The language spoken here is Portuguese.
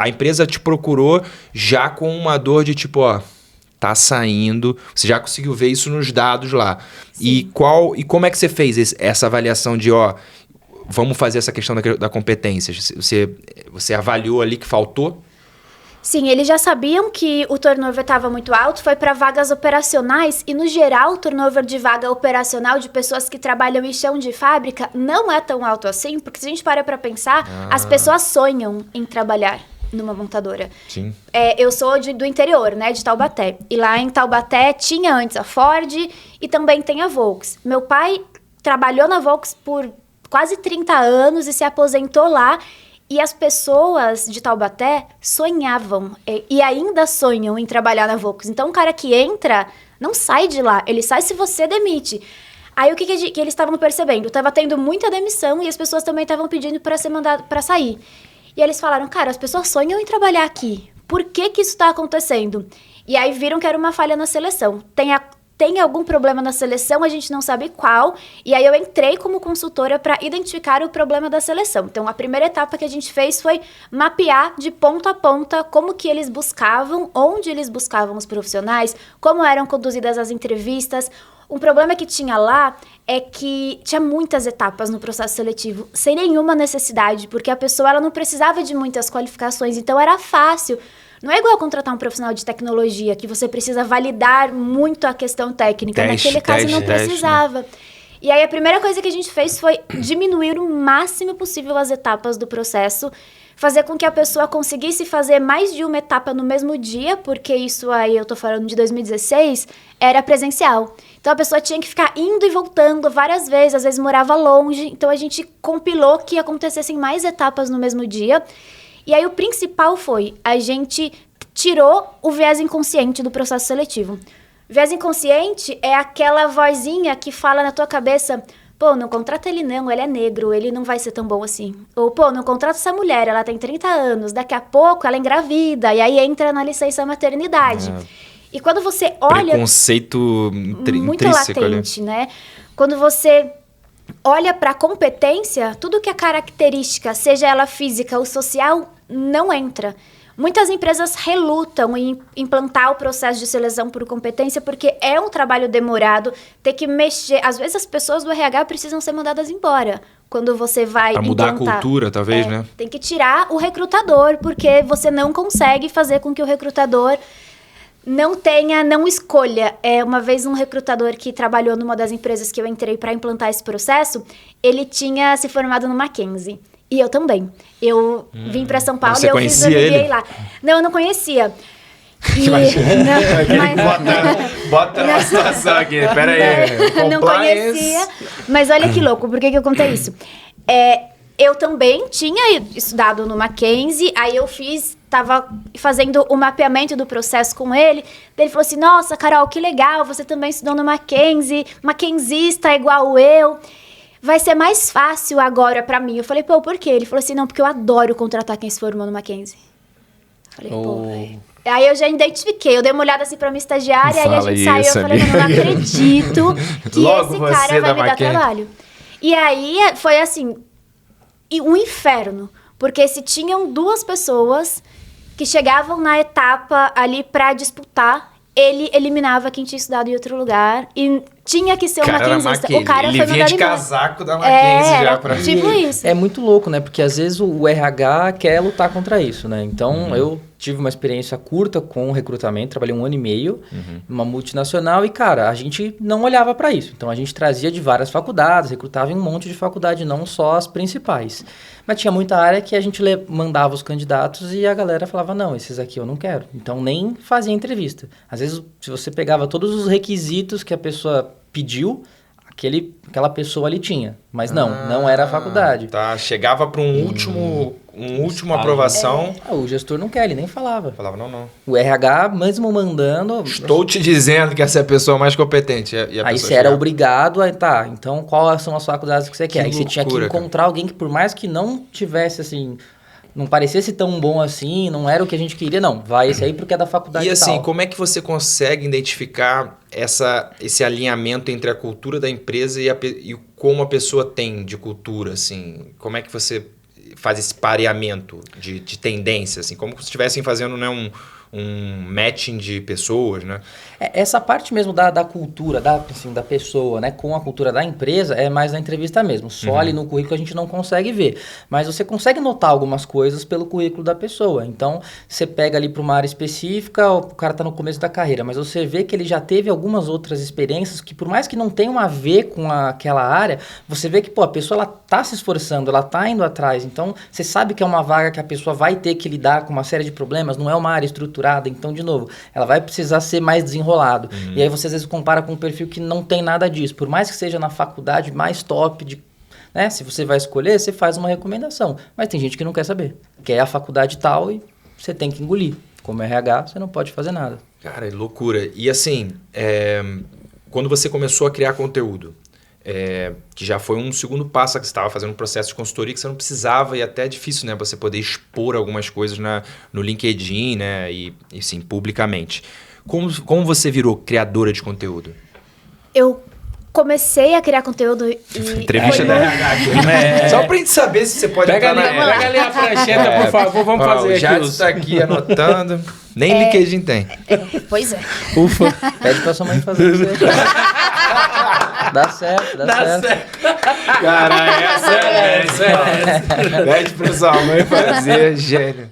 a empresa te procurou já com uma dor de tipo, ó, tá saindo, você já conseguiu ver isso nos dados lá. E como é que você fez essa avaliação de, ó, vamos fazer essa questão da competência? Você avaliou ali que faltou? Sim, eles já sabiam que o turnover estava muito alto, foi para vagas operacionais e, no geral, o turnover de vaga operacional de pessoas que trabalham em chão de fábrica não é tão alto assim, porque se a gente para pensar, as pessoas sonham em trabalhar numa montadora. Sim. Eu sou do interior, né, de Taubaté, e lá em Taubaté tinha antes a Ford e também tem a Volks. Meu pai trabalhou na Volks por quase 30 anos e se aposentou lá. E as pessoas de Taubaté sonhavam e ainda sonham em trabalhar na Volks. Então, o cara que entra não sai de lá, ele sai se você demite. Aí, o que eles estavam percebendo? Estava tendo muita demissão e as pessoas também estavam pedindo para ser mandado para sair. E eles falaram, cara, as pessoas sonham em trabalhar aqui. Por que isso está acontecendo? E aí viram que era uma falha na seleção. Tem algum problema na seleção, a gente não sabe qual, e aí eu entrei como consultora para identificar o problema da seleção. Então, a primeira etapa que a gente fez foi mapear de ponta a ponta como que eles buscavam, onde eles buscavam os profissionais, como eram conduzidas as entrevistas. Um problema que tinha lá é que tinha muitas etapas no processo seletivo, sem nenhuma necessidade, porque a pessoa ela não precisava de muitas qualificações, então era fácil. Não é igual contratar um profissional de tecnologia, que você precisa validar muito a questão técnica. Naquele caso, não precisava. Né? E aí, a primeira coisa que a gente fez foi diminuir o máximo possível as etapas do processo, fazer com que a pessoa conseguisse fazer mais de uma etapa no mesmo dia, porque isso aí, eu tô falando de 2016, era presencial. Então, a pessoa tinha que ficar indo e voltando várias vezes, às vezes morava longe. Então, a gente compilou que acontecessem mais etapas no mesmo dia. E aí o principal foi, a gente tirou o viés inconsciente do processo seletivo. Viés inconsciente é aquela vozinha que fala na tua cabeça, pô, não contrata ele não, ele é negro, ele não vai ser tão bom assim. Ou, pô, não contrata essa mulher, ela tem 30 anos, daqui a pouco ela engravida, e aí entra na licença maternidade. E quando você olha... Preconceito muito intrínseco latente, ali. né? Quando você... olha para a competência, tudo que é característica, seja ela física ou social, não entra. Muitas empresas relutam em implantar o processo de seleção por competência porque é um trabalho demorado, ter que mexer. Às vezes as pessoas do RH precisam ser mandadas embora quando você vai para mudar a cultura, talvez, né? Tem que tirar o recrutador, porque você não consegue fazer com que o recrutador... não escolha. Uma vez um recrutador que trabalhou numa das empresas que eu entrei para implantar esse processo, ele tinha se formado no Mackenzie. E eu também. Eu vim para São Paulo e eu fiz o MBA lá. Não, eu não conhecia. Bota uma situação aqui, pera aí. Não conhecia. Mas olha que louco, por que eu contei isso? Eu também tinha estudado no Mackenzie, aí eu estava fazendo o mapeamento do processo com ele. Ele falou assim, nossa, Carol, que legal, você também estudou no Mackenzie, mackenzista igual eu. Vai ser mais fácil agora pra mim. Eu falei, pô, por quê? Ele falou assim, não, porque eu adoro contratar quem se formou no Mackenzie. Eu falei, pô... Aí eu já identifiquei, eu dei uma olhada assim pra minha estagiária, aí a gente saiu, eu falei, não acredito que Logo esse cara vai me dar trabalho. E aí foi assim... um inferno, porque se tinham duas pessoas que chegavam na etapa ali para disputar, ele eliminava quem tinha estudado em outro lugar e tinha que ser uma mackenzista. O cara ele foi vinha de embora. casaco da Mackenzie já pra... Tipo isso. É muito louco, né? Porque às vezes o RH quer lutar contra isso, né? Então, eu tive uma experiência curta com o recrutamento, trabalhei 1 ano e meio em uma multinacional e, cara, a gente não olhava para isso. Então, a gente trazia de várias faculdades, recrutava em um monte de faculdade, não só as principais. Mas tinha muita área que a gente mandava os candidatos e a galera falava, não, esses aqui eu não quero. Então, nem fazia entrevista. Às vezes, se você pegava todos os requisitos que a pessoa pediu, aquela pessoa ali tinha. Mas não era a faculdade. Tá, chegava para um último aprovação. O gestor não quer, ele nem falava. Falava, não. O RH, mesmo mandando... Estou te dizendo que essa é a pessoa mais competente. Aí você era obrigado a... Tá, então quais são as faculdades que você quer? Aí você tinha que encontrar alguém que, por mais que não tivesse, assim... não parecesse tão bom assim, não era o que a gente queria, não. Vai esse aí porque é da faculdade e assim, tal. como é que você consegue identificar esse alinhamento entre a cultura da empresa e como a pessoa tem de cultura, assim? Como é que você faz esse pareamento de tendência, assim, como se estivessem fazendo, né, um matching de pessoas, né? Essa parte mesmo da cultura, assim, da pessoa, né, com a cultura da empresa, é mais na entrevista mesmo. Só ali no currículo a gente não consegue ver. Mas você consegue notar algumas coisas pelo currículo da pessoa. Então, você pega ali para uma área específica, o cara está no começo da carreira, mas você vê que ele já teve algumas outras experiências que, por mais que não tenham a ver com aquela área, você vê que, pô, a pessoa ela tá se esforçando, ela tá indo atrás. Então, você sabe que é uma vaga que a pessoa vai ter que lidar com uma série de problemas, não é uma área estruturada. Então, de novo, ela vai precisar ser mais desenrolado. E aí você às vezes compara com um perfil que não tem nada disso. Por mais que seja na faculdade mais top, né? Se você vai escolher, você faz uma recomendação. Mas tem gente que não quer saber. Quer a faculdade tal e você tem que engolir. Como RH, você não pode fazer nada. Cara, é loucura. E assim, quando você começou a criar conteúdo, que já foi um segundo passo, que você estava fazendo um processo de consultoria que você não precisava, e até é difícil, né, você poder expor algumas coisas no LinkedIn, né, e sim, publicamente. Como você virou criadora de conteúdo? Eu comecei a criar conteúdo e... Entrevista da RH aqui. Só pra gente saber se você pode Pega ali a prancheta, por favor, vamos fazer já aqui. está aqui anotando. Nem LinkedIn tem. Pois é. Ufa. Pede pra sua mãe fazer isso aí. Dá certo. Cara, essa é. Pede pra sua mãe fazer, gênio.